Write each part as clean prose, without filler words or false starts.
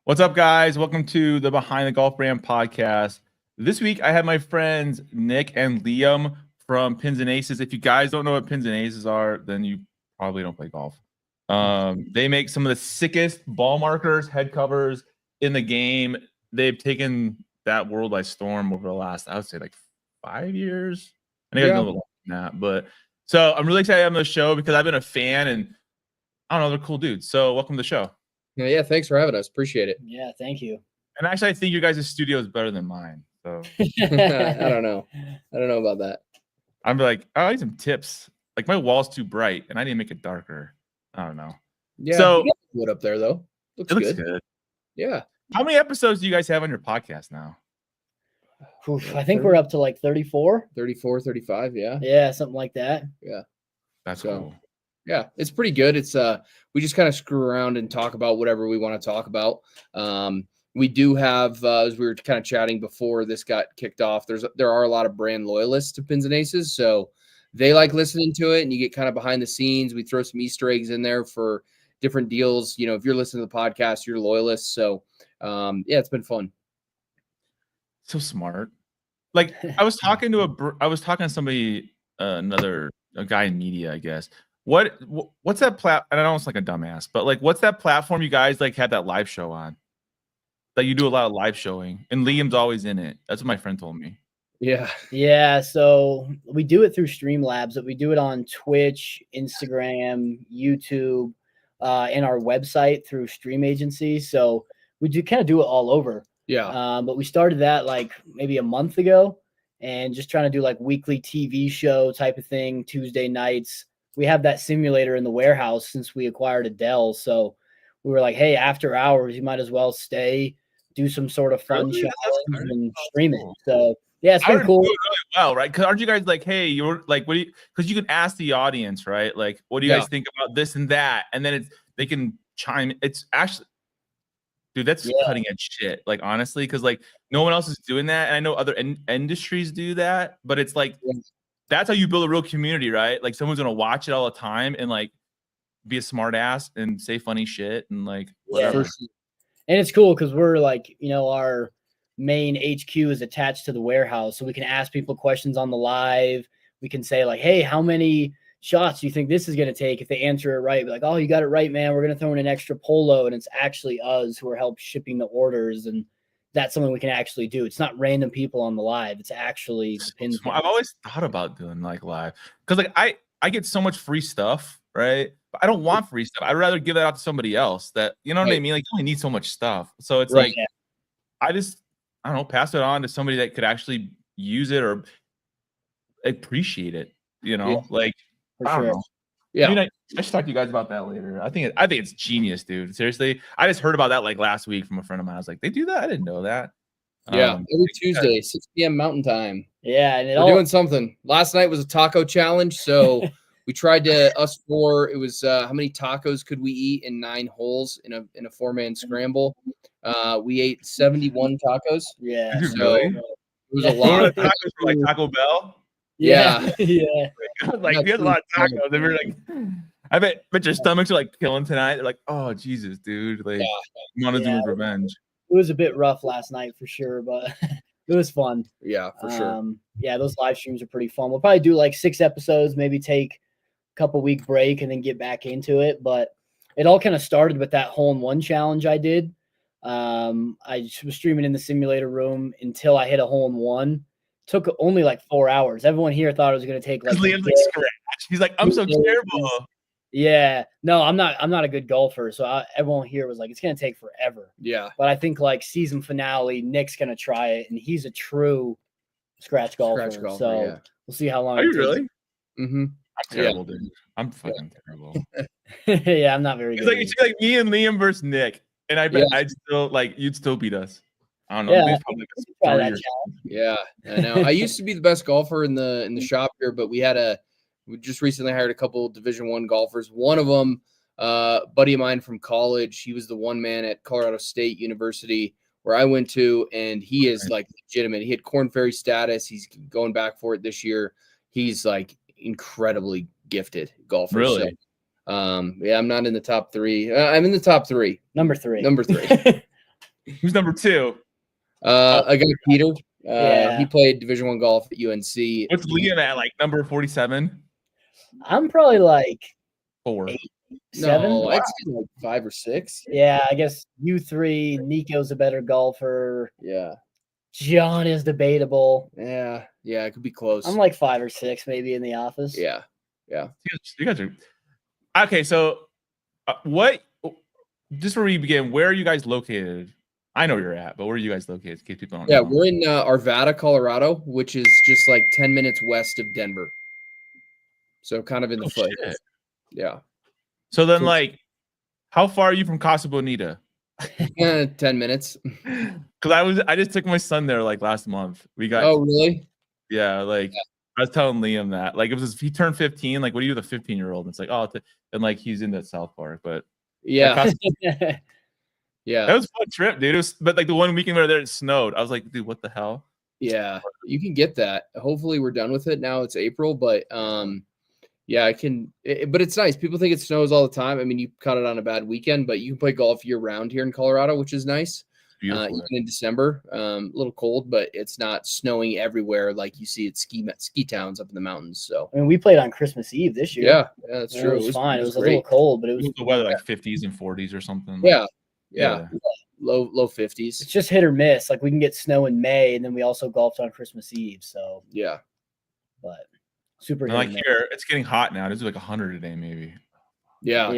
What's up, guys? Welcome to the Behind the Golf Brand podcast. This week, I have my friends Nick and Liam from Pins and Aces. If you guys don't know what Pins and Aces are, then you probably don't play golf. They make some of the sickest ball markers, head covers in the game. They've taken that world by storm over the last, I would say, like 5 years. I think I know a little longer than that. But so I'm really excited to have them on the show because I've been a fan and I don't know, they're cool dudes. So welcome to the show. Yeah, thanks for having us. Appreciate it. Yeah, thank you. And actually, I think your guys' studio is better than mine. So I don't know. I don't know about that. I'm like, I need some tips. Like my wall's too bright, and I need to make it darker. I don't know. Yeah. So you got wood up there though. Looks good. Yeah. How many episodes do you guys have on your podcast now? Oof, I think we're up to like 34. 34, 35. Yeah. Yeah, something like that. Yeah. That's cool. Yeah, it's pretty good. It's we just kind of screw around and talk about whatever we want to talk about. We do have, as we were kind of chatting before this got kicked off, there are a lot of brand loyalists to Pins and Aces, so they like listening to it, and you get kind of behind the scenes. We throw some Easter eggs in there for different deals. You know, if you're listening to the podcast, you're loyalists. So yeah, it's been fun. So smart. Like I was talking to somebody, a guy in media, I guess. What's that and I know it's like a dumbass, but like what's that platform you guys like had that live show on? That you do a lot of live showing, and Liam's always in it. That's what my friend told me. Yeah. So we do it through Streamlabs, but we do it on Twitch, Instagram, YouTube, and our website through Stream Agency. So we do kind of do it all over. Yeah. But we started that like maybe a month ago, and just trying to do like weekly TV show type of thing, Tuesday nights. We have that simulator in the warehouse since we acquired a Dell. So we were like, hey, after hours, you might as well stay, do some sort of fun challenge and stream it. So yeah, it's been cool. Really well, right? Because aren't you guys like, hey, you're like, what do you? Because you can ask the audience, right? Like, what do you guys think about this and that? And then they can chime. It's actually, dude, that's cutting edge shit. Like honestly, because like no one else is doing that. And I know other industries do that, but it's like that's how you build a real community, right? Like someone's gonna watch it all the time and like be a smart ass and say funny shit and like whatever. And it's cool because we're like, you know, our main HQ is attached to the warehouse, so we can ask people questions on the live. We can say like, hey, how many shots do you think this is going to take? If they answer it right, be like, oh, you got it right, man, we're going to throw in an extra polo. And it's actually us who are help shipping the orders, and that's something we can actually do. It's not random people on the live, it's actually the pins. I've always thought about doing like live because like I get so much free stuff, right? But I don't want free stuff. I'd rather give that out to somebody else that, you know what I mean? Like you only need so much stuff. So it's like, I don't know, pass it on to somebody that could actually use it or appreciate it, you know? Like, I don't know. Yeah. I mean, I should talk to you guys about that later. I think it's genius, dude. Seriously. I just heard about that like last week from a friend of mine. I was like, they do that? I didn't know that. Yeah. Every Tuesday, 6 p.m. Mountain Time. Yeah. And we're doing something. Last night was a taco challenge. So we tried to, it was how many tacos could we eat in 9 holes in a 4-man scramble? We ate 71 tacos. Yeah. So it was a lot of tacos from like Taco Bell. Yeah. Like we had a lot of tacos. They were like, I bet your stomachs are like killing tonight. They're like, oh Jesus, dude. Like want to do revenge. It was a bit rough last night for sure, but it was fun. Yeah, for sure. Yeah, those live streams are pretty fun. We'll probably do like 6 episodes, maybe take a couple week break and then get back into it. But it all kind of started with that hole-in-one challenge I did. I was streaming in the simulator room until I hit a hole-in-one. Took only like 4 hours. Everyone here thought it was going to take like. Liam's like scratch. He's like, I'm so terrible. Yeah, no, I'm not a good golfer. So everyone here was like, it's going to take forever. Yeah. But I think like season finale, Nick's going to try it, and he's a true scratch golfer. So we'll see how long. Are you really? Mm-hmm. I'm terrible, dude. I'm fucking terrible. Yeah, I'm not very good. It's like me and Liam versus Nick, and I bet I'd still you'd still beat us. I don't know. Yeah, yeah, I know. I used to be the best golfer in the shop here, but we just recently hired a couple Division I golfers. One of them, buddy of mine from college, he was the one man at Colorado State University where I went to, and he is like legitimate. He had Korn Ferry status. He's going back for it this year. He's like incredibly gifted golfer. Really? So, yeah, I'm not in the top 3. I'm in the top 3. Number 3. Who's number 2? I got Peter. Yeah. He played Division I golf at UNC. What's Liam at? Like number 47? I'm probably like 4. 8, 7. No, I'd say like 5 or 6. Yeah, I guess you 3. Nico's a better golfer. Yeah. John is debatable. Yeah. Yeah. It could be close. I'm like 5 or 6 maybe in the office. Yeah. Yeah. You guys are okay. So, what? Just where we begin, where are you guys located? I know where you're at, but where are you guys located? In case people don't know. We're in Arvada, Colorado, which is just like 10 minutes west of Denver. So kind of in the foot. Shit. Yeah. So then, like, how far are you from Casa Bonita? 10 minutes. Because I just took my son there like last month. We got. Oh, really? Yeah, like I was telling Liam that, like, he turned 15. Like, what do you do with a 15-year-old? And it's like, and like he's into South Park, but yeah, yeah, that was a fun trip, dude. But like the one weekend we were there, it snowed. I was like, dude, what the hell? Yeah, you can get that. Hopefully, we're done with it now. It's April, but yeah, I can. But it's nice. People think it snows all the time. I mean, you caught it on a bad weekend, but you can play golf year round here in Colorado, which is nice. Even in December, a little cold, but it's not snowing everywhere like you see at ski towns up in the mountains. So I mean, we played on Christmas Eve this year. Yeah, that's And true. It was fine. It was a little cold, but it was the weather like 50s and 40s or something. Yeah. Low 50s. It's just hit or miss. Like we can get snow in May, and then we also golfed on Christmas Eve. So yeah, but super. And like here, it's getting hot now. It's like 100 today, maybe. Yeah.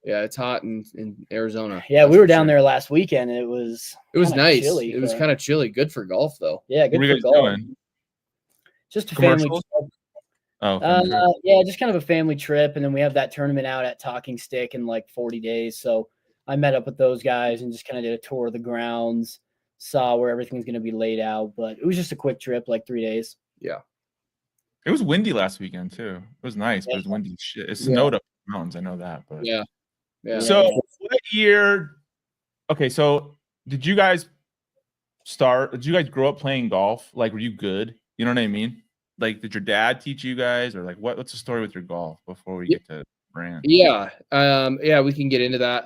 It's hot in Arizona. Yeah, we were down there last weekend. And it was nice. Chilly, it was kind of chilly. Good for golf, though. Yeah, good what for are you golf. guys doing? Just a family. Yeah, just kind of a family trip, and then we have that tournament out at Talking Stick in like 40 days. So I met up with those guys and just kind of did a tour of the grounds, saw where everything's going to be laid out. But it was just a quick trip, like 3 days. Yeah. It was windy last weekend too. It was nice, but it was windy shit. It snowed up the mountains. I know that, but yeah. So what year? Okay, so did you guys grow up playing golf? Like, were you good? You know what I mean? Like, did your dad teach you guys, or like what's the story with your golf before we get to brand? Yeah. We can get into that.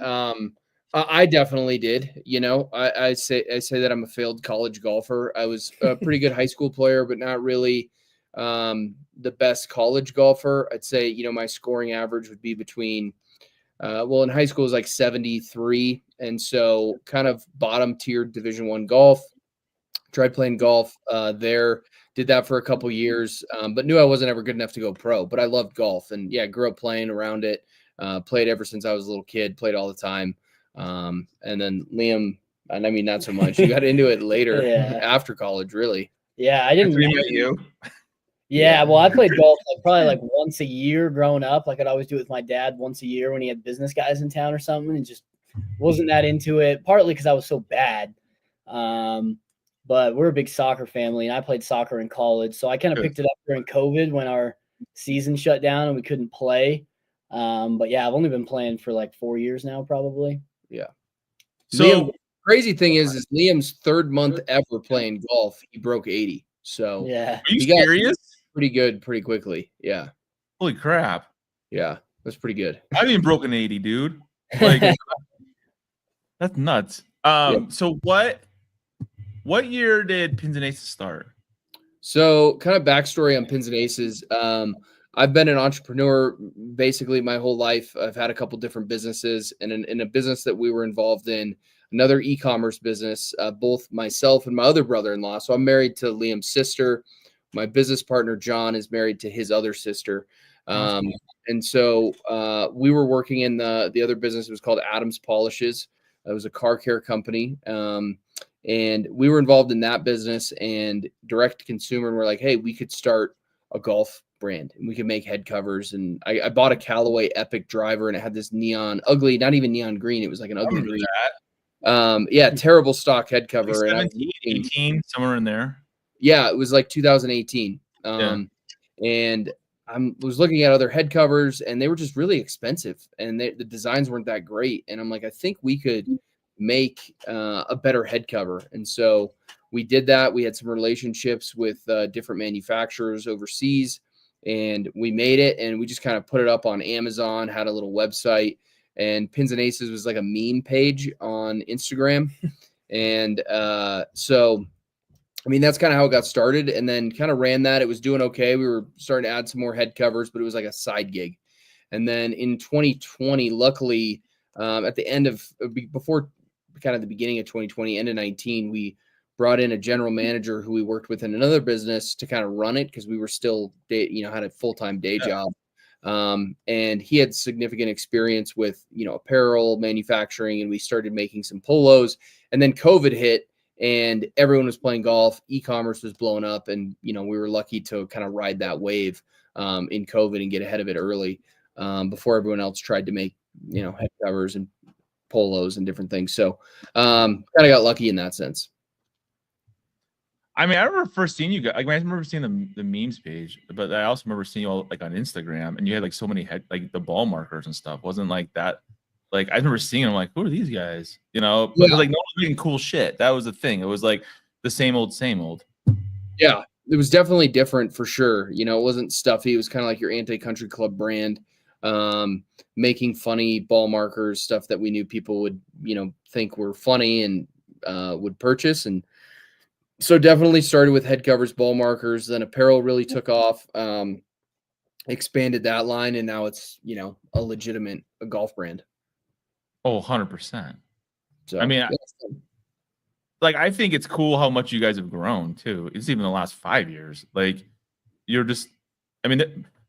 I definitely did. You know, I say that I'm a failed college golfer. I was a pretty good high school player, but not really the best college golfer. I'd say, you know, my scoring average would be between in high school it was like 73, and so kind of bottom tier Division I golf. Tried playing golf there, did that for a couple years, but knew I wasn't ever good enough to go pro. But I loved golf, and yeah, grew up playing around it. Played ever since I was a little kid. Played all the time. And then Liam, and I mean not so much. You got into it later after college, really. Yeah, I didn't. Met you. Yeah, well, I played golf probably like once a year growing up. Like I'd always do it with my dad once a year when he had business guys in town or something, and just wasn't that into it. Partly because I was so bad. But we're a big soccer family, and I played soccer in college, so I kind of picked it up during COVID when our season shut down and we couldn't play. But yeah, I've only been playing for like 4 years now, probably. Yeah. So Liam, crazy thing is Liam's third month ever playing golf, he broke 80. So yeah, are you serious? Pretty good, pretty quickly. Yeah. Holy crap! Yeah, that's pretty good. I haven't even broken 80, dude. Like that's nuts. So what year did Pins and Aces start? So kind of backstory on Pins and Aces. I've been an entrepreneur basically my whole life. I've had a couple different businesses, and in a business that we were involved in, another e-commerce business, both myself and my other brother-in-law. So I'm married to Liam's sister. My business partner, John, is married to his other sister. And so we were working in the other business. It was called Adams Polishes. It was a car care company. And we were involved in that business and direct to consumer. And we're like, hey, we could start a golf brand and we could make head covers. And I bought a Callaway Epic driver, and it had this neon, ugly, not even neon green. It was like an ugly green. Terrible stock head cover. Like 17, and 18, somewhere in there. Yeah, it was like 2018. And I was looking at other head covers, and they were just really expensive, and the designs weren't that great. And I'm like, I think we could make a better head cover. And so we did that. We had some relationships with different manufacturers overseas, and we made it, and we just kind of put it up on Amazon, had a little website, and Pins and Aces was like a meme page on Instagram. And so, I mean, that's kind of how it got started, and then kind of ran that. It was doing okay. We were starting to add some more head covers, but it was like a side gig. And then in 2020, luckily, at the end of before kind of the beginning of 2020, end of 19, we brought in a general manager who we worked with in another business to kind of run it, because we were still, had a full-time day job. And he had significant experience with, apparel manufacturing, and we started making some polos. And then COVID hit and everyone was playing golf. E-commerce was blowing up, and, we were lucky to kind of ride that wave in COVID and get ahead of it early before everyone else tried to make, head covers and polos and different things. So kind of got lucky in that sense. I mean, I remember first seeing you guys. Like, I remember seeing the memes page, but I also remember seeing you all like on Instagram, and you had like so many the ball markers and stuff. Wasn't like that. Like, I remember seeing them, like, who are these guys? But like no one was making cool shit. That was the thing. It was like the same old, same old. Yeah, it was definitely different for sure. It wasn't stuffy. It was kind of like your anti-country club brand, making funny ball markers, stuff that we knew people would, think were funny and would purchase. And so definitely started with head covers, ball markers, then apparel really took off, expanded that line, and now it's, a legitimate golf brand. Oh, 100%. So I mean, like, I think it's cool how much you guys have grown too. It's even the last 5 years. Like, you're just, I mean,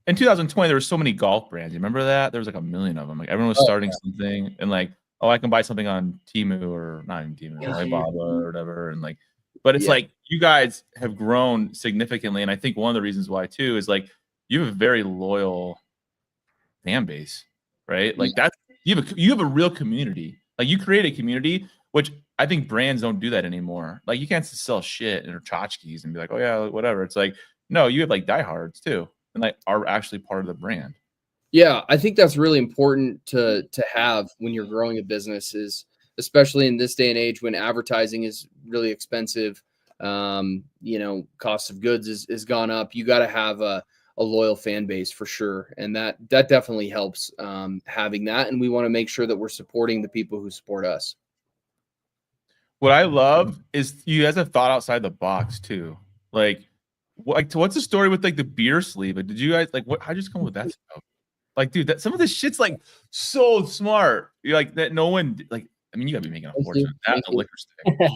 in 2020, there were so many golf brands. You remember that? There was like a million of them. Like, everyone was starting something, and like, oh, I can buy something on Temu, or not even Temu, Arvada or whatever. And like, but it's like, you guys have grown significantly. And I think one of the reasons why too is like, you have a very loyal fan base, right? Like that's, you have a real community. Like, you create a community, which I think brands don't do that anymore. Like, you can't sell shit or tchotchkes and be like, oh yeah, whatever. It's like, no, you have like diehards too, and like are actually part of the brand. Yeah, I think that's really important to have when you're growing a business, is especially in this day and age when advertising is really expensive. Cost of goods is gone up. You got to have a loyal fan base for sure. And that definitely helps having that. And we want to make sure that we're supporting the people who support us. What I love is you guys have thought outside the box too. Like what's the story with like the beer sleeve? Like, did you guys how'd you just come up with that stuff? Like, dude, that some of this shit's like so smart. You're like that. No one like. I mean, you gotta be making a fortune. That's a liquor stick.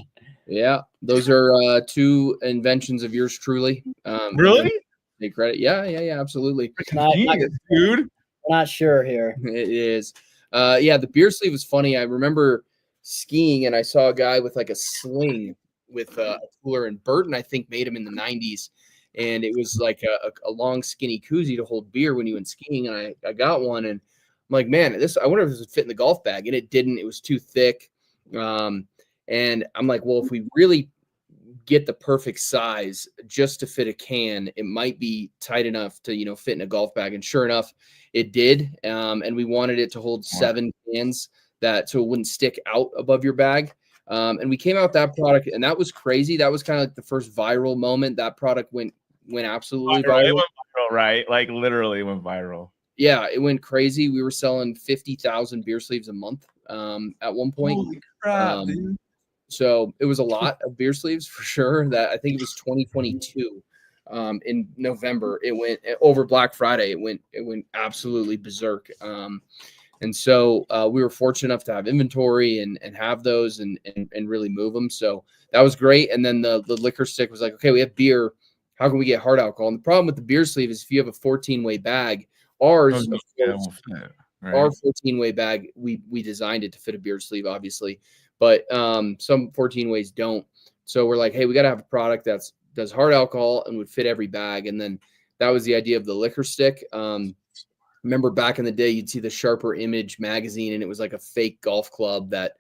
Yeah, those are two inventions of yours truly. Really? Take credit. Yeah, absolutely. Dude. Not sure here. It is. The beer sleeve is funny. I remember skiing and I saw a guy with like a sling with a cooler, and Burton, I think, made him in the 90s. And it was like a long, skinny koozie to hold beer when you went skiing. And I got one, and I'm like, man, I wonder if this would fit in the golf bag. And it didn't. It was too thick. And I'm like, well, if we really get the perfect size just to fit a can, it might be tight enough to, fit in a golf bag. And sure enough, it did. And we wanted it to hold 7 cans so it wouldn't stick out above your bag. And we came out that product, and that was crazy. That was kind of like the first viral moment. That product went absolutely viral. It went viral, right? Like, literally went viral. Yeah, it went crazy. We were selling 50,000 beer sleeves a month at one point. Holy crap, dude. So it was a lot of beer sleeves for sure. That I think it was 2022 in November. It went over Black Friday. It went absolutely berserk. And so we were fortunate enough to have inventory and have those and really move them. So that was great. And then the liquor stick was like, okay, we have beer. How can we get hard alcohol? And the problem with the beer sleeve is if you have a 14-way bag, our 14-way bag, we designed it to fit a beer sleeve, obviously, but some 14 ways don't. So we're like, hey, we got to have a product that does hard alcohol and would fit every bag. And then that was the idea of the liquor stick. Remember back in the day, you'd see the Sharper Image magazine, and it was like a fake golf club that,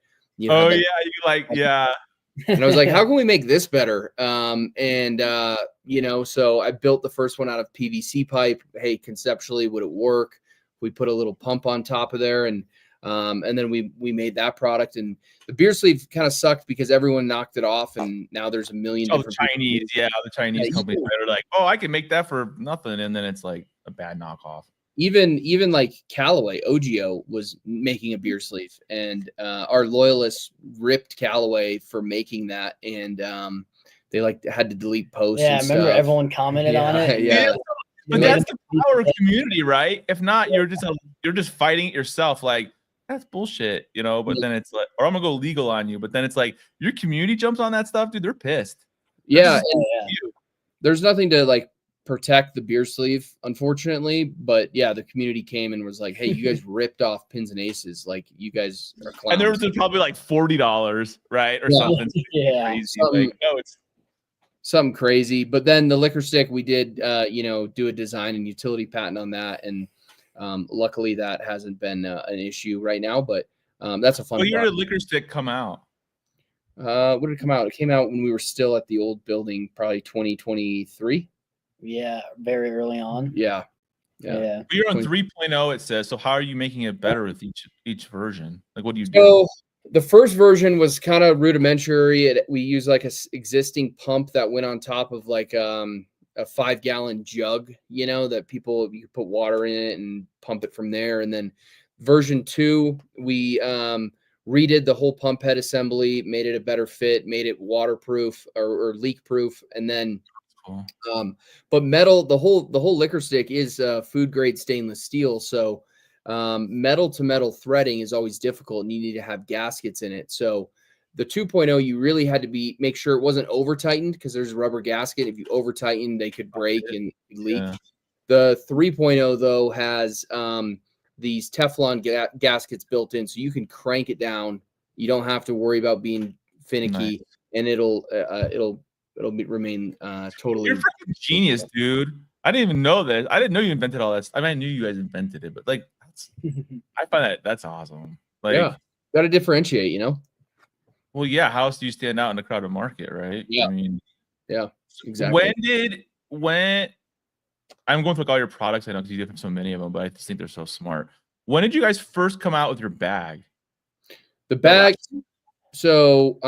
And I was like, how can we make this better? So I built the first one out of PVC pipe. Hey, conceptually, would it work? We put a little pump on top of there, and then we made that product. And the beer sleeve kind of sucked because everyone knocked it off, and now there's a million different the Chinese companies that are like, oh, I can make that for nothing, and then it's like a bad knockoff. even like Callaway, OGO was making a beer sleeve, and our loyalists ripped Callaway for making that, and they like had to delete posts. Yeah, I and remember stuff. everyone commented on it. Yeah. But Made that's them the power of community, right? If not, you're just fighting it yourself. Like, that's bullshit, you know. But then it's like, or I'm gonna go legal on you. But then it's like your community jumps on that stuff, dude. They're pissed. Yeah, Oh, and there's nothing to like protect the beer sleeve, unfortunately. But yeah, the community came and was like, "Hey, you guys ripped off Pins and Aces. Like, you guys are clowns." And there was probably like $40, right, or something Yeah. crazy. Like, no, it's something crazy. But then the liquor stick, we did, do a design and utility patent on that, and luckily that hasn't been an issue right now. But that's a fun. What year did liquor stick come out? What did it come out? It came out when we were still at the old building, probably 2023. Yeah, very early on. Yeah. You're on 3.0, it says. So how are you making it better with each version? Like, what do you do? So the first version was kind of rudimentary. We used like a existing pump that went on top of like a 5-gallon jug, that you could put water in it and pump it from there. And then version 2, we redid the whole pump head assembly, made it a better fit, made it waterproof or leak proof. And then, but metal, the whole liquor stick is food grade stainless steel. So metal to metal threading is always difficult, and you need to have gaskets in it. So the 2.0, you really had to make sure it wasn't over tightened, because there's a rubber gasket. If you over tighten, they could break and leak. Yeah. The 3.0 though has these Teflon gaskets built in, so you can crank it down. You don't have to worry about being finicky, and it'll remain totally. You're freaking genius, dude. I didn't even know this. I didn't know you invented all this. I mean, I knew you guys invented it, but like, I find that's awesome. Like, yeah, got to differentiate, Well, yeah. How else do you stand out in a crowded market, right? Yeah. I mean, yeah, exactly. When I'm going through like all your products, I know because you have so many of them, but I just think they're so smart. When did you guys first come out with your bag? The bag. So,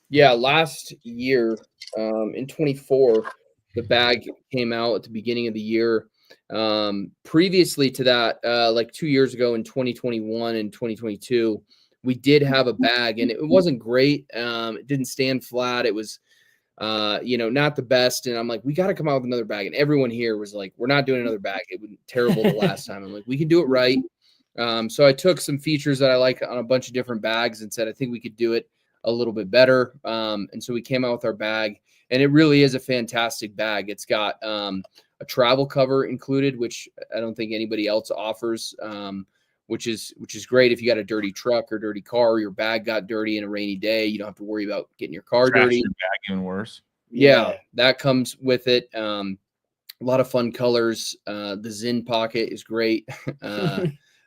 last year, in 24, the bag came out at the beginning of the year. Previously to that, like 2 years ago in 2021 and 2022, we did have a bag, and it wasn't great. It didn't stand flat. It was, not the best. And I'm like, we got to come out with another bag. And everyone here was like, we're not doing another bag. It was terrible the last time. I'm like, we can do it right. So I took some features that I like on a bunch of different bags and said, I think we could do it a little bit better. And so we came out with our bag, and it really is a fantastic bag. It's got a travel cover included, which I don't think anybody else offers, which is great. If you got a dirty truck or dirty car, or your bag got dirty in a rainy day, you don't have to worry about getting your car dirty. Your bag even worse. Yeah, that comes with it. A lot of fun colors. The Zin pocket is great.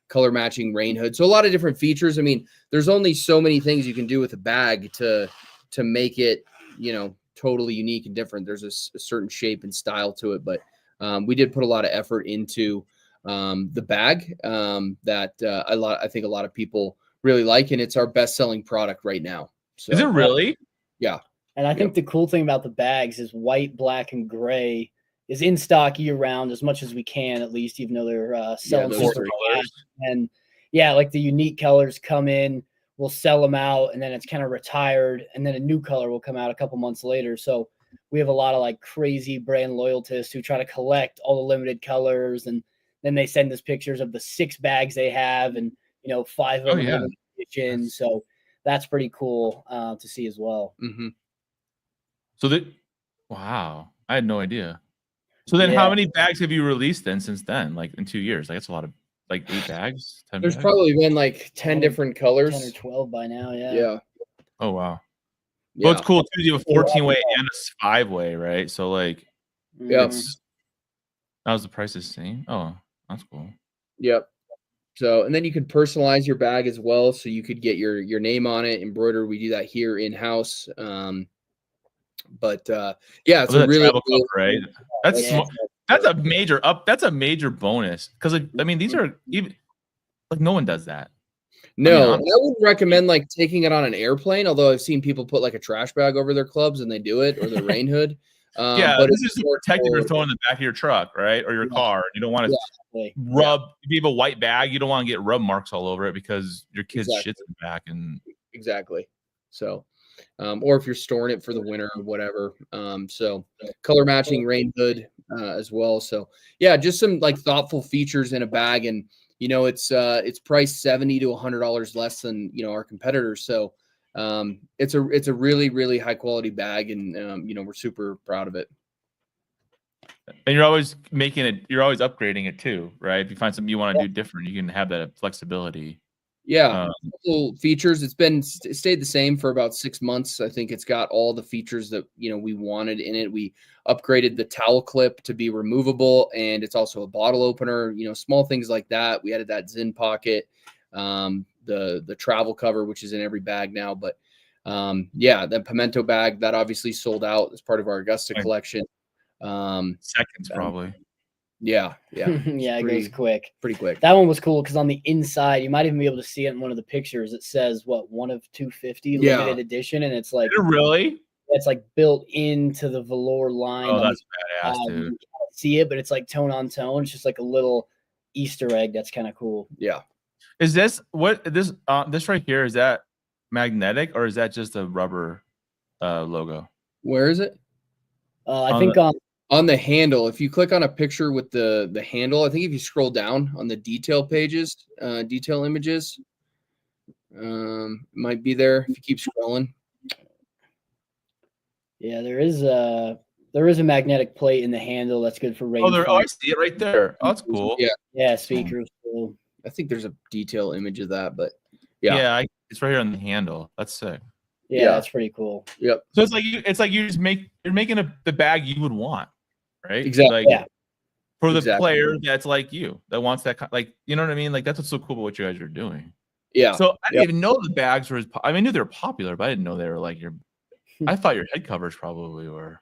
Color matching rain hood. So a lot of different features. I mean, there's only so many things you can do with a bag to make it, totally unique and different. There's a certain shape and style to it, but we did put a lot of effort into the bag that I think a lot of people really like, and it's our best selling product right now. So, is it really? Yeah. And I think the cool thing about the bags is white, black, and gray is in stock year round as much as we can, at least, even though they're selling super fast. And like the unique colors come in, we'll sell them out, and then it's kind of retired, and then a new color will come out a couple months later. So we have a lot of like crazy brand loyalists who try to collect all the limited colors, and then they send us pictures of the 6 bags they have, and 5 of them limited edition. So that's pretty cool to see as well. Mm-hmm. So wow, I had no idea. So then how many bags have you released then since then? Like in 2 years? Like that's a lot of, like 8 bags? 10 There's bags? probably been like 10 different colors. 10 or 12 by now, Yeah. Oh, wow. Well, it's cool too. You have a 14-way and a 5-way, right? So like, that was the price is the same. Oh, that's cool. Yep. So, and then you could personalize your bag as well. So you could get your name on it, embroidered. We do that here in-house. But it's a really cool, cover, right? That's smart. That's a major that's a major bonus, because like, I mean, these are even like no one does that. No, I wouldn't recommend like taking it on an airplane, although I've seen people put like a trash bag over their clubs and they do it, or their rain hood. But this it's is to more protect if you're for- throwing in the back of your truck, right, or your Yeah. car. You don't want to Exactly. rub. If you have a white bag, you don't want to get rub marks all over it because your kid's Exactly. shit's in the back. And Exactly. So, or if you're storing it for the winter or whatever. So color matching rain hood as well. So yeah, just some like thoughtful features in a bag, and it's priced $70 to $100 less than our competitors. So it's a really, really high quality bag, and we're super proud of it. And you're always making it. You're always upgrading it too, right? If you find something you want to do different, you can have that flexibility. Yeah, couple features. It's stayed the same for about 6 months. I think it's got all the features that we wanted in it. We upgraded the towel clip to be removable, and it's also a bottle opener. Small things like that. We added that Zin pocket, the travel cover, which is in every bag now. But the pimento bag that obviously sold out as part of our Augusta collection. Seconds probably. Yeah. Yeah, it goes quick. Pretty quick. That one was cool because on the inside, you might even be able to see it in one of the pictures. It says one of 250 limited edition, and it's like really, it's like built into the velour line. Oh, that's badass, dude. You can't see it, but it's like tone on tone. It's just like a little Easter egg. That's kind of cool. Yeah. Is this this right here? Is that magnetic or is that just a rubber logo? Where is it? I think on the handle. If you click on a picture with the handle, I think if you scroll down on the detail pages, detail images, might be there if you keep scrolling. Yeah, there is a magnetic plate in the handle that's good for rain. I see it right there. Oh, that's cool. Yeah, speakers. Cool. I think there's a detail image of that, but it's right here on the handle. That's sick. Yeah, that's pretty cool. Yep. So it's like you're making the bag you would want, right? Exactly. Like, for the player that's like you, that wants that, like, you know what I mean? Like, that's what's so cool about what you guys are doing. Yeah. So I didn't even know the bags were I mean, I knew they were popular, but I didn't know they were like I thought your head covers probably were.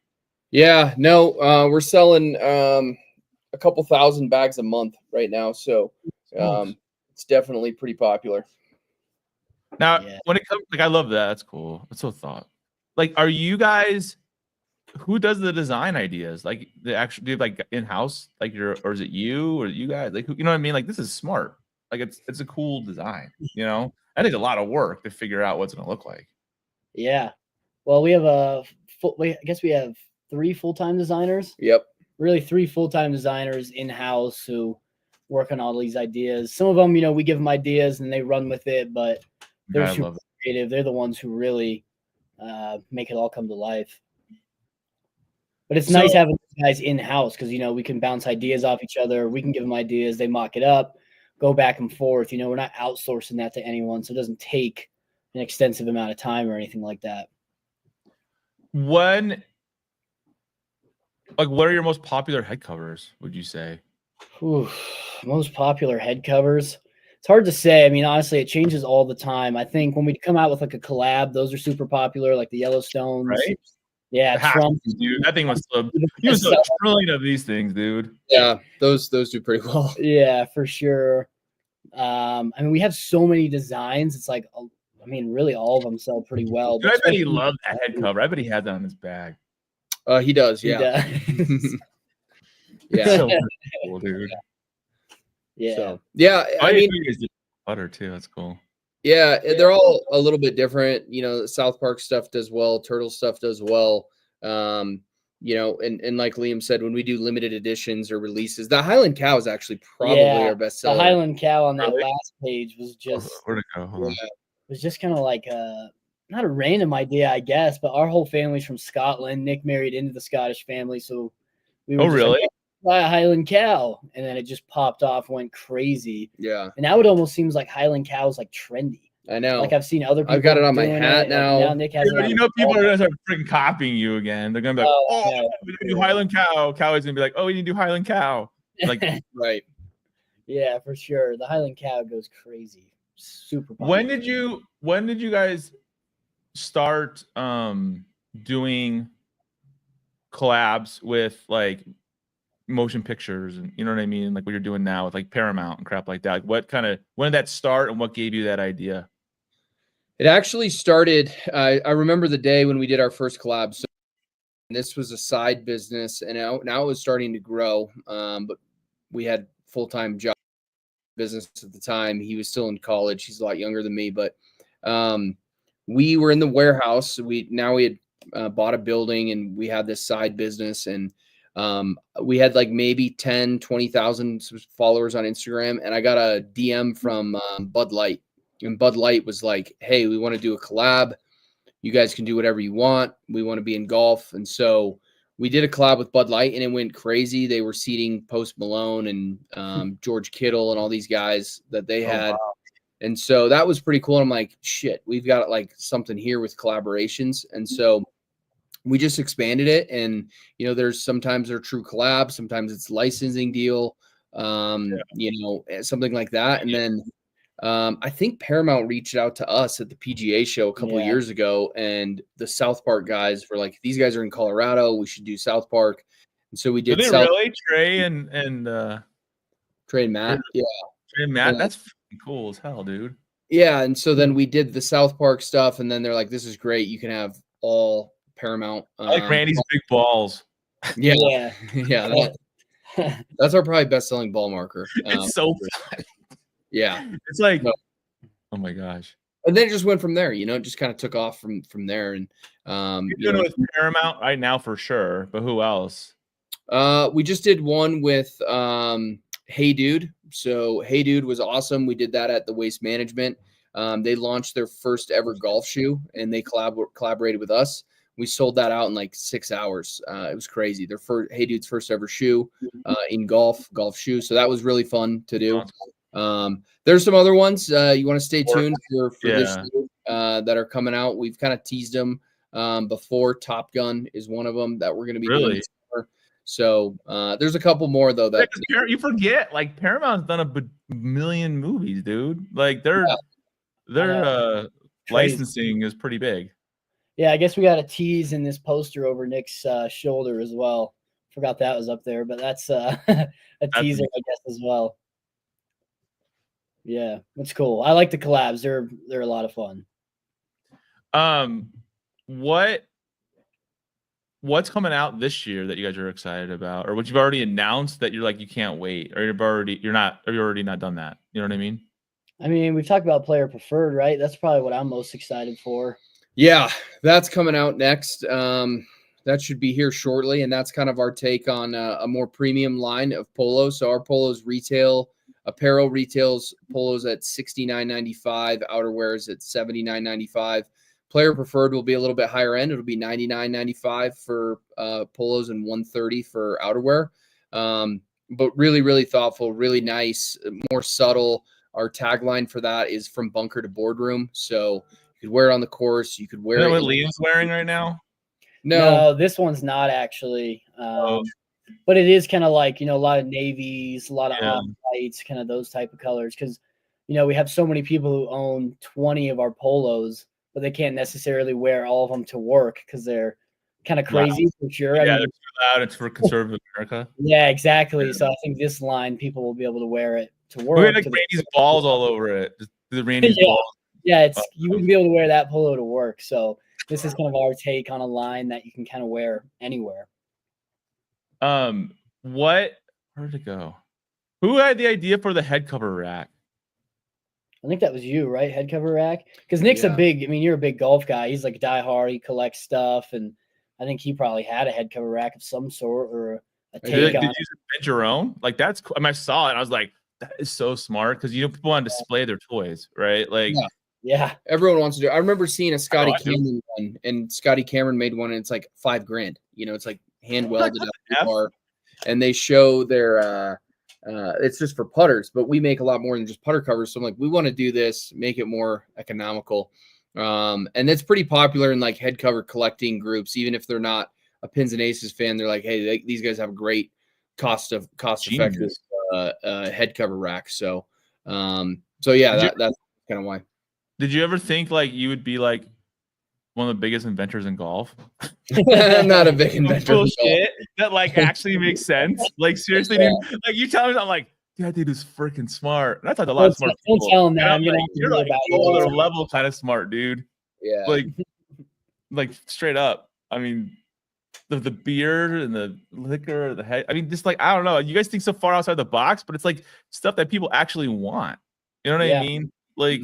Yeah, no, we're selling a couple thousand bags a month right now, so it's definitely pretty popular. Now, when it comes, like, I love that. That's cool. That's so thought. Like, are you guys? Who does the design ideas? Like, the actual, do you have, like, in house, like, or is it you or you guys? Like, who, you know what I mean? Like, this is smart. Like, it's a cool design. I think a lot of work to figure out what's going to look like. Yeah. Well, we have I guess we have 3 full-time designers. Yep. Really 3 full-time designers in-house who work on all these ideas. Some of them, we give them ideas and they run with it, but they're super creative. They're the ones who really make it all come to life. But it's nice having these guys in-house because, we can bounce ideas off each other. We can give them ideas. They mock it up, go back and forth. We're not outsourcing that to anyone, so it doesn't take an extensive amount of time or anything like that. What are your most popular head covers, would you say? Most popular head covers. It's hard to say. I mean, honestly, it changes all the time. I think when we come out with like a collab, those are super popular, like the Yellowstones. Right? Yeah, Trump. Dude, that thing was you was a trillion of these things, dude. Yeah, those do pretty well. Yeah, for sure. I mean, we have so many designs. It's like, I mean, really all of them sell pretty well. Dude, I bet he loved that head cover. I bet he had that on his bag. He does, yeah. Yeah. So cool, dude. Yeah. So, yeah, I mean, butter too. That's cool. Yeah, they're all a little bit different. South Park stuff does well, Turtle stuff does well. And like Liam said, when we do limited editions or releases, the Highland Cow is actually probably our best seller. The Highland Cow on that last page was just where'd it go? Hold on. Was just kind of like not a random idea, I guess, but our whole family's from Scotland. Nick married into the Scottish family, so we were really? Like, buy a Highland Cow, and then it just popped off, went crazy. Yeah, and now it almost seems like Highland Cow is like trendy. I know. Like I've seen other people. I've got it on my hat now. Now Nick has it. People are gonna start freaking copying you again. They're gonna be like, we can do Highland Cow. Cow is gonna be like, we need to do Highland Cow. Like, right. Yeah, for sure. The Highland Cow goes crazy. Super popular. When did you guys start doing collabs with like motion pictures and you know what I mean, like what you're doing now with like Paramount and crap like that? Like when did that start and what gave you that idea? It actually started, I remember the day when we did our first collab. So this was a side business, and now it was starting to grow. But we had full-time job business at the time. He was still in college. He's a lot younger than me, but we were in the warehouse. We had bought a building, and we had this side business, and we had like maybe 10, 20,000 followers on Instagram. And I got a DM from Bud Light, and Bud Light was like, "Hey, we want to do a collab. You guys can do whatever you want. We want to be in golf." And so we did a collab with Bud Light, and it went crazy. They were seating Post Malone and George Kittle and all these guys that they had. Wow. And so that was pretty cool. And I'm like, shit, we've got like something here with collaborations. And so we just expanded it. And, you know, sometimes they're true collabs. Sometimes it's licensing deal, you know, something like that. And then I think Paramount reached out to us at the PGA show a couple of years ago, and the South Park guys were like, "These guys are in Colorado. We should do South Park." And so we did. Did they really? Trey and Trey and Matt. Yeah. Trey and Matt. That's fucking cool as hell, dude. Yeah. And so then we did the South Park stuff, and then they're like, "This is great. You can have all Paramount." I like Randy's big balls. Yeah. Yeah. Yeah. That's our probably best-selling ball marker. It's so fun. Yeah. It's like, oh my gosh. And then it just went from there, you know, it just kind of took off from there. And you're doing it with Paramount right now for sure, but who else? We just did one with Hey Dude. So Hey Dude was awesome. We did that at the Waste Management. They launched their first ever golf shoe, and they collaborated with us. We sold that out in like 6 hours. It was crazy. Hey Dude's first ever shoe in golf shoe. So that was really fun to do. There's some other ones you want to stay tuned for this year, that are coming out. We've kind of teased them before. Top Gun is one of them that we're going to be doing this summer. So there's a couple more though that you forget. Like Paramount's done a million movies, dude. Like their licensing is pretty big. Yeah, I guess we got a tease in this poster over Nick's shoulder as well. Forgot that was up there, but that's a teaser, I guess, as well. Yeah, that's cool. I like the collabs. They're a lot of fun. What's coming out this year that you guys are excited about, or what you've already announced that you're like you can't wait, or you're already not done that? You know what I mean? I mean, we've talked about player preferred, right? That's probably what I'm most excited for. Yeah, that's coming out next. That should be here shortly, and that's kind of our take on a more premium line of polos. So our polos retail. Apparel retails polos at $69.95, outerwears at $79.95. Player preferred will be a little bit higher end. It'll be $99.95 for polos and $130 for outerwear. But really, really thoughtful, really nice, more subtle. Our tagline for that is from bunker to boardroom. So you could wear it on the course. You could wear it. What Liam's wearing right now? No, this one's not actually. But it is kind of like, you know, a lot of navies, a lot of off-whites, kind of those type of colors. Because, you know, we have so many people who own 20 of our polos, but they can't necessarily wear all of them to work because they're kind of crazy for sure. Yeah, they're too loud. It's for conservative America. Yeah, exactly. So I think this line, people will be able to wear it to work. We had like Randy's balls all over it. The Randy's balls. Yeah, you wouldn't be able to wear that polo to work. So this is kind of our take on a line that you can kind of wear anywhere. Where'd it go? Who had the idea for the head cover rack? I think that was you, right? Head cover rack? Because Nick's you're a big golf guy. He's like a diehard. He collects stuff. And I think he probably had a head cover rack of some sort or a take Did you on invent your own? Like, that's cool. I mean, I saw it and I was like, that is so smart. Because, you know, people want to display their toys, right? Like, yeah. Everyone wants to do it. I remember seeing a Scotty Cameron one, and Scotty Cameron made one, and it's like $5,000. You know, it's like hand welded up, and they show their it's just for putters, but we make a lot more than just putter covers. So I'm like, we want to do this, make it more economical. And it's pretty popular in like head cover collecting groups, even if they're not a Pins and Aces fan. They're like, hey, these guys have a great cost effective head cover rack. So yeah, that's kind of why. Did you ever think like you would be like one of the biggest inventors in golf? I'm not a big inventor. Bullshit that like actually makes sense. Like seriously, dude. Like you tell me, I'm like, dude, that dude is freaking smart. And I thought a lot of smart people. Don't tell him that. You're like other level kind of smart, dude. Yeah. Like straight up. I mean, the beer and the liquor, the head. I mean, just like, I don't know. You guys think so far outside the box, but it's like stuff that people actually want. You know what I mean? Like,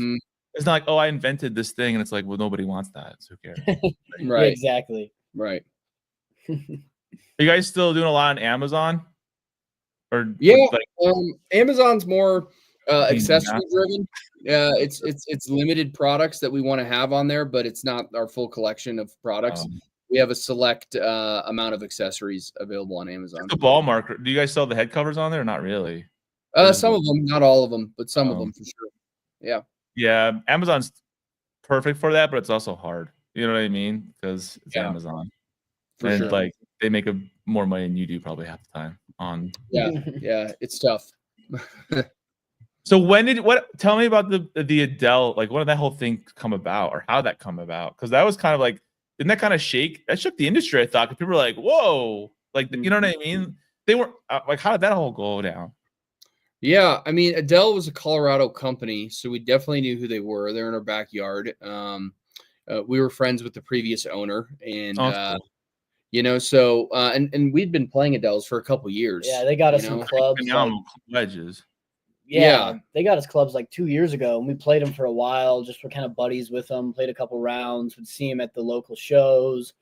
it's not like, oh, I invented this thing, and it's like, well, nobody wants that. So who cares? Right. Yeah, exactly. Right. Are you guys still doing a lot on Amazon? Or like Amazon's more accessory driven. It's limited products that we want to have on there, but it's not our full collection of products. We have a select amount of accessories available on Amazon. The ball marker. Do you guys sell the head covers on there? Or not really. Some of them, not all of them, but some of them for sure. Yeah. Yeah. Amazon's perfect for that, but it's also hard. You know what I mean? Because it's Amazon. For sure. Like they make more money than you do probably half the time on. Yeah. It's tough. So tell me about the Adele, like when did that whole thing come about or how that come about? Because that was kind of like, didn't that kind of shook the industry, I thought, because people were like, whoa, like, you know what I mean? They weren't like, how did that all go down? Yeah, I mean, Adele was a Colorado company, so we definitely knew who they were. They're in our backyard. We were friends with the previous owner, and so and we'd been playing Adele's for a couple years. Yeah, they got us some clubs. Wedges. Yeah, they got us clubs like 2 years ago, and we played them for a while. Just were kind of buddies with them. Played a couple rounds. Would see them at the local shows,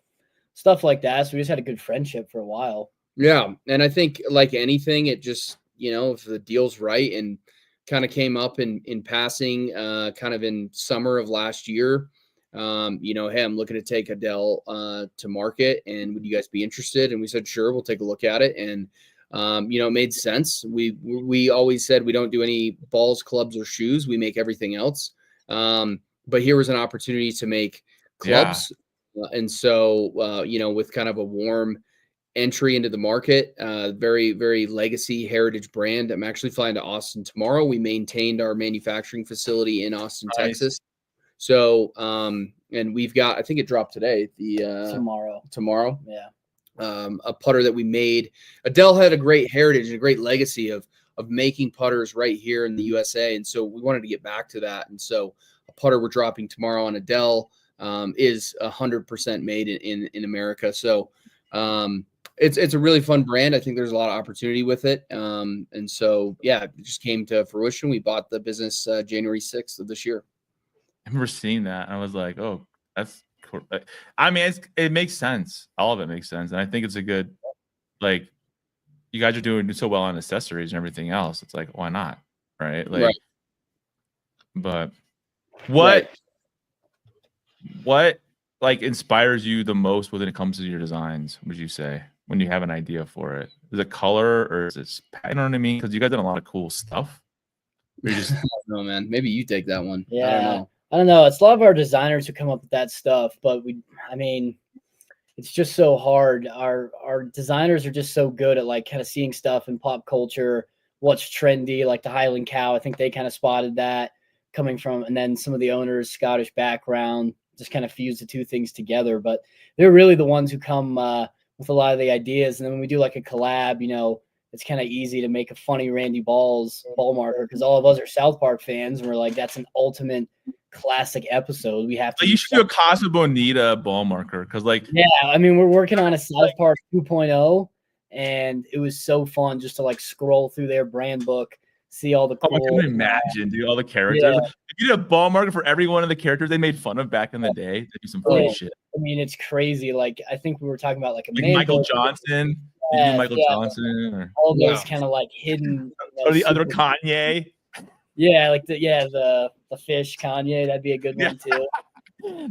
stuff like that. So we just had a good friendship for a while. Yeah, and I think like anything, it just if the deal's right, and kind of came up in passing, kind of in summer of last year. Hey, I'm looking to take Adele to market, and would you guys be interested? And we said, sure, we'll take a look at it. And it made sense. We always said we don't do any balls, clubs, or shoes. We make everything else. But here was an opportunity to make clubs. And so, with kind of a warm entry into the market, very, very legacy heritage brand. I'm actually flying to Austin tomorrow. We maintained our manufacturing facility in Austin, Texas. So, and we've got, I think it dropped today, tomorrow. Yeah. A putter that we made. Adele had a great heritage and a great legacy of making putters right here in the USA. And so we wanted to get back to that. And so a putter we're dropping tomorrow on Adele is 100% made in America. So it's a really fun brand. I think there's a lot of opportunity with it. And so, it just came to fruition. We bought the business January 6th of this year. I remember seeing that. I was like, oh, that's cool. I mean, it makes sense. All of it makes sense. And I think it's a good, like, you guys are doing so well on accessories and everything else. It's like, why not? Right. Like, but what like inspires you the most when it comes to your designs, would you say, when you have an idea for it? Is it color or is it, you know what I mean? Because you guys done a lot of cool stuff. I don't know, man. Maybe you take that one. Yeah. I don't know. It's a lot of our designers who come up with that stuff, but it's just so hard. Our designers are just so good at like kind of seeing stuff in pop culture, what's trendy, like the Highland cow. I think they kind of spotted that coming from, and then some of the owners' Scottish background just kind of fused the two things together. But they're really the ones who come with a lot of the ideas. And then when we do like a collab, it's kind of easy to make a funny Randy ball marker because all of us are South Park fans, and we're like, that's an ultimate classic episode. We have to. You should do a Casa Bonita ball marker because, like, we're working on a South Park 2.0, and it was so fun just to like scroll through their brand book, see all the cool. I can imagine, dude, all the characters. Yeah. If you did a ball marker for every one of the characters they made fun of back in the day, that'd be some funny shit. I mean, it's crazy. Like, I think we were talking about like Michael Johnson. Michael Johnson, or all those kind of like hidden. Or the other Kanye. Yeah, like the fish Kanye. That'd be a good one too.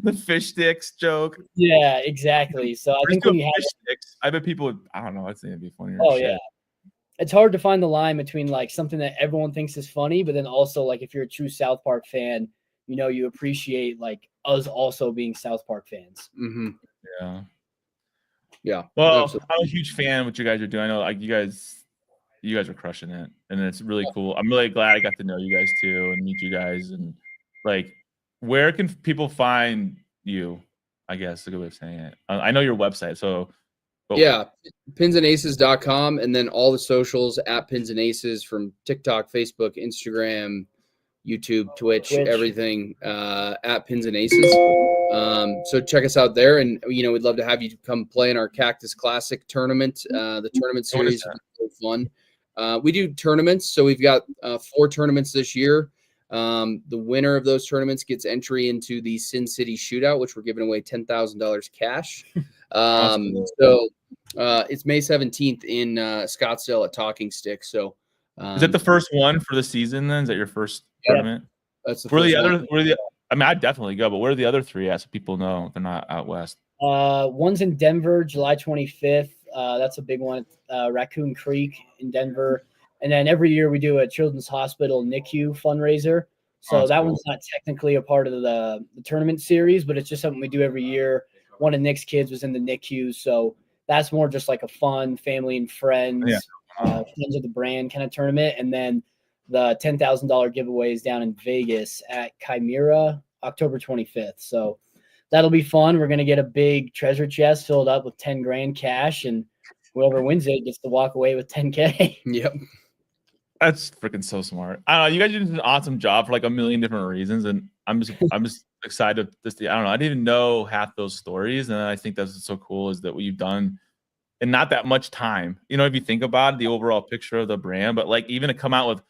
The fish sticks joke. Yeah, exactly. So I think when you have sticks, I bet people would. I don't know. I'd say it'd be funnier. Oh yeah, it's hard to find the line between like something that everyone thinks is funny, but then also like if you're a true South Park fan, you appreciate like us also being South Park fans. Mm-hmm. Yeah. Yeah. Well, absolutely. I'm a huge fan of what you guys are doing. I know like you guys are crushing it, and it's really cool. I'm really glad I got to know you guys too and meet you guys. And like, where can people find you? I guess is a good way of saying it. I know your website, so pinsandaces.com, and then all the socials at Pins and Aces from TikTok, Facebook, Instagram, YouTube, Twitch. Everything at Pins and Aces. So check us out there, and we'd love to have you come play in our Cactus Classic tournament. The tournament series is so fun. We do tournaments, so we've got 4 tournaments this year. The winner of those tournaments gets entry into the Sin City Shootout, which we're giving away $10,000 cash. So it's May 17th in Scottsdale at Talking Stick. So is that the first one for the season? Then is that your first tournament? That's the where first the other. one. Where the I mean, I'd definitely go, but where are the other 3 at? So people know they're not out west. One's in Denver, July 25th. That's a big one. Raccoon Creek in Denver. And then every year we do a Children's Hospital NICU fundraiser. So that one's not technically a part of the tournament series, but it's just something we do every year. One of Nick's kids was in the NICU. So that's more just like a fun family and friends, friends of the brand kind of tournament. And then the $10,000 giveaway is down in Vegas at Chimera, October 25th. So that'll be fun. We're going to get a big treasure chest filled up with 10 grand cash, and whoever wins it gets to walk away with 10K. Yep. That's freaking so smart. I don't know. You guys did an awesome job for like a million different reasons, and I'm just excited. I don't know. I didn't even know half those stories, and I think that's what's so cool is that what you've done in not that much time. If you think about it, the overall picture of the brand, but like even to come out with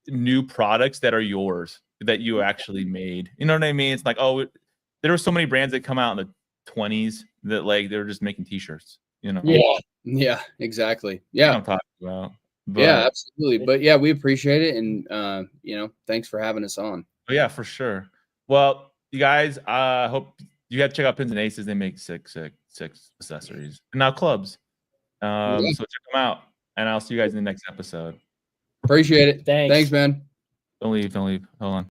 new products that are yours that you actually made. You know what I mean? It's like, there were so many brands that come out in the 20s that like they were just making t-shirts. Yeah, exactly. Yeah, I'm talking about. But, yeah, absolutely. But yeah, we appreciate it, and thanks for having us on. Oh yeah, for sure. Well, you guys, I hope you got to check out Pins and Aces. They make sick accessories and now clubs. So check them out, and I'll see you guys in the next episode. Appreciate it. Thanks, man. Don't leave. Hold on.